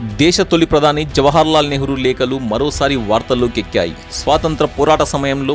దేశ తొలి ప్రధాని జవహర్లాల్ నెహ్రూ లేఖలు మరోసారి వార్తల్లోకి ఎక్కాయి. స్వాతంత్ర పోరాట సమయంలో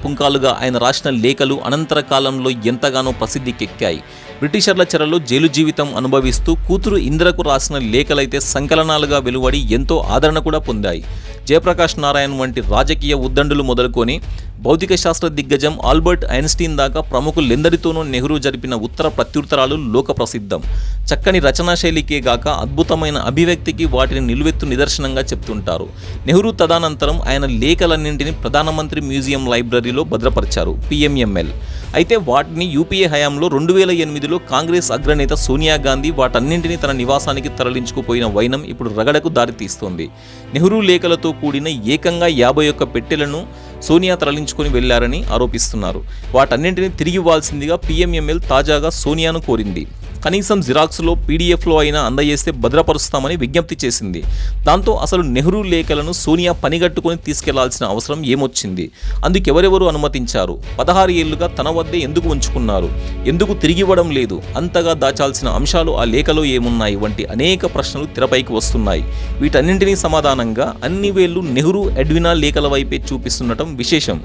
పుంకాలుగా ఆయన రాసిన లేఖలు అనంతర కాలంలో ఎంతగానో ప్రసిద్ధికెక్కాయి. బ్రిటిషర్ల చెరలో జైలు జీవితం అనుభవిస్తూ కూతురు ఇందిరకు రాసిన లేఖలైతే సంకలనాలుగా వెలువడి ఎంతో ఆదరణ కూడా పొందాయి. జయప్రకాష్ నారాయణ్ వంటి రాజకీయ ఉద్దండులు మొదలుకొని భౌతిక శాస్త్ర దిగ్గజం ఆల్బర్ట్ ఐన్స్టీన్ దాకా ప్రముఖులెందరితోనూ నెహ్రూ జరిపిన ఉత్తర ప్రత్యుత్తరాలు లోక ప్రసిద్ధం. చక్కని రచనా శైలికే గాక అద్భుతమైన అభివ్యక్తికి వాటిని నిలువెత్తు నిదర్శనంగా చెప్తుంటారు. నెహ్రూ తదనంతరం ఆయన లేఖలన్నింటినీ ప్రధానమంత్రి మ్యూజియం లైబ్రరీలో భద్రపరిచారు, PMML. అయితే వాటిని యూపీఏ హయాంలో 2008లో కాంగ్రెస్ అగ్రనేత సోనియా గాంధీ వాటన్నింటినీ తన నివాసానికి తరలించుకుపోయిన వైనం ఇప్పుడు రగడకు దారితీస్తోంది. నెహ్రూ లేఖలతో కూడిన ఏకంగా 51 పెట్టెలను సోనియా తరలించుకొని వెళ్లారని ఆరోపిస్తున్నారు. వాటన్నింటినీ తిరిగి ఇవ్వాల్సిందిగా PMML తాజాగా సోనియాను కోరింది. కనీసం జిరాక్స్లో PDFలో అయినా అందజేస్తే భద్రపరుస్తామని విజ్ఞప్తి చేసింది. దాంతో అసలు నెహ్రూ లేఖలను సోనియా పనిగట్టుకుని తీసుకెళ్లాల్సిన అవసరం ఏమొచ్చింది? అందుకెవరెవరు అనుమతించారు? 16 ఏళ్లుగా తన వద్దే ఎందుకు ఉంచుకున్నారు? ఎందుకు తిరిగివ్వడం లేదు? అంతగా దాచాల్సిన అంశాలు ఆ లేఖలో ఏమున్నాయి? వంటి అనేక ప్రశ్నలు తెరపైకి వస్తున్నాయి. వీటన్నింటినీ సమాధానంగా అన్ని వేళ్లు నెహ్రూ ఎడ్వినా లేఖల వైపే చూపిస్తుండటం విశేషం.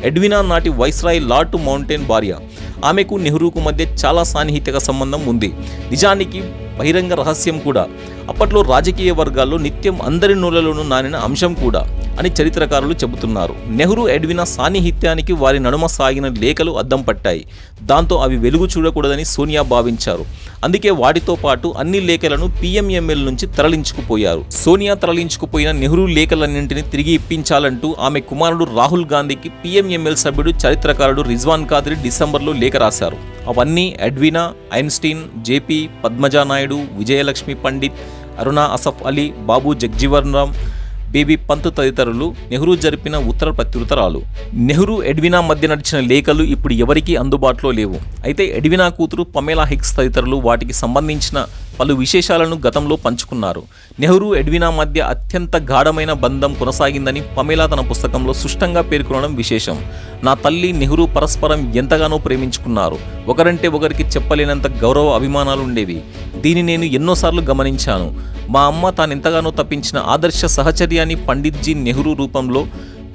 ఎడ్వినా నాటి వైస్రాయ్ లార్డ్ మౌంటైన్ భార్య. ఆమెకు నెహ్రూకు మధ్య చాలా సాన్నిహిత్యక సంబంధం ఉంది. నిజానికి బహిరంగ రహస్యం కూడా. అప్పట్లో రాజకీయ వర్గాల్లో నిత్యం అందరి నోళ్లలోనూ నానిన అంశం కూడా అని చరిత్రకారులు చెబుతున్నారు. నెహ్రూ ఎడ్వినా సాన్నిహిత్యానికి వారి నడుమ సాగిన లేఖలు అద్దం పట్టాయి. దాంతో అవి వెలుగు చూడకూడదని సోనియా భావించారు. అందుకే వాటితో పాటు అన్ని లేఖలను PMML నుంచి తరలించుకుపోయారు. సోనియా తరలించుకుపోయిన నెహ్రూ లేఖలన్నింటినీ తిరిగి ఇప్పించాలంటూ ఆమె కుమారుడు రాహుల్ గాంధీకి PMML సభ్యుడు చరిత్రకారుడు రిజ్వాన్ ఖాద్రి డిసెంబర్లో లేఖ రాశారు. అవన్నీ Edwina, Einstein, JP, Padmaja Naidu, Vijayalakshmi Pandit, Aruna Asaf Ali, Babu Jagjivan Ram, బేబీ పంత్ తదితరులు నెహ్రూ జరిపిన ఉత్తర ప్రత్యుత్తరాలు. నెహ్రూ ఎడ్వినా మధ్య నడిచిన లేఖలు ఇప్పుడు ఎవరికీ అందుబాటులో లేవు. అయితే ఎడ్వినా కూతురు పమేలా హిక్స్ తదితరులు వాటికి సంబంధించిన పలు విశేషాలను గతంలో పంచుకున్నారు. నెహ్రూ ఎడ్వినా మధ్య అత్యంత గాఢమైన బంధం కొనసాగిందని పమేలా తన పుస్తకంలో స్పష్టంగా పేర్కొనడం విశేషం. నా తల్లి నెహ్రూ పరస్పరం ఎంతగానో ప్రేమించుకున్నారు. ఒకరంటే ఒకరికి చెప్పలేనంత గౌరవ అభిమానాలు ఉండేవి. దీన్ని నేను ఎన్నోసార్లు గమనించాను. మా అమ్మ తానెంతగానో తప్పించిన ఆదర్శ సహచర్యాన్ని పండిత్జీ నెహ్రూ రూపంలో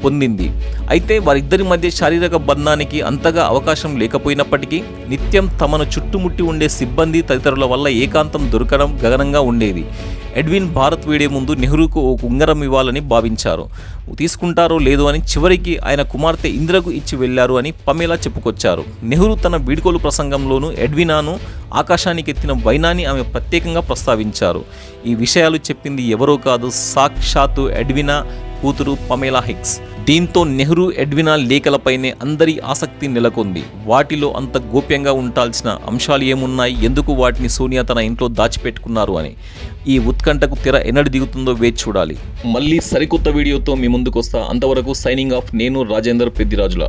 పొందింది. అయితే వారిద్దరి మధ్య శారీరక బంధానికి అంతగా అవకాశం లేకపోయినప్పటికీ నిత్యం తమను చుట్టుముట్టి ఉండే సిబ్బంది తదితరుల వల్ల ఏకాంతం దొరకడం గగనంగా ఉండేది. ఎడ్విన్ భారత్ వీడే ముందు నెహ్రూకు ఓ ఉంగరం ఇవ్వాలని భావించారు. తీసుకుంటారో లేదో అని చివరికి ఆయన కుమార్తె ఇందిరకు ఇచ్చి వెళ్లారు అని పమేలా చెప్పుకొచ్చారు. నెహ్రూ తన వీడ్కోలు ప్రసంగంలోనూ ఎడ్వినాను ఆకాశానికి ఎత్తిన వైనాన్ని ఆమె ప్రత్యేకంగా ప్రస్తావించారు. ఈ విషయాలు చెప్పింది ఎవరో కాదు, సాక్షాత్తు ఎడ్వినా కూతురు పమేలా హిక్స్. దీంతో నెహ్రూ ఎడ్వినా లేఖలపైనే అందరి ఆసక్తి నెలకొంది. వాటిలో అంత గోప్యంగా ఉండాల్సిన అంశాలు ఏమున్నాయి? ఎందుకు వాటిని సోనియా తన ఇంట్లో దాచిపెట్టుకున్నారు అని. ఈ ఉత్కంఠకు తెర ఎన్నడి దిగుతుందో వేచి చూడాలి. మళ్ళీ సరికొత్త వీడియోతో మీ ముందుకు వస్తా. అంతవరకు సైనింగ్ ఆఫ్. నేను రాజేందర్ పెద్దిరాజుల.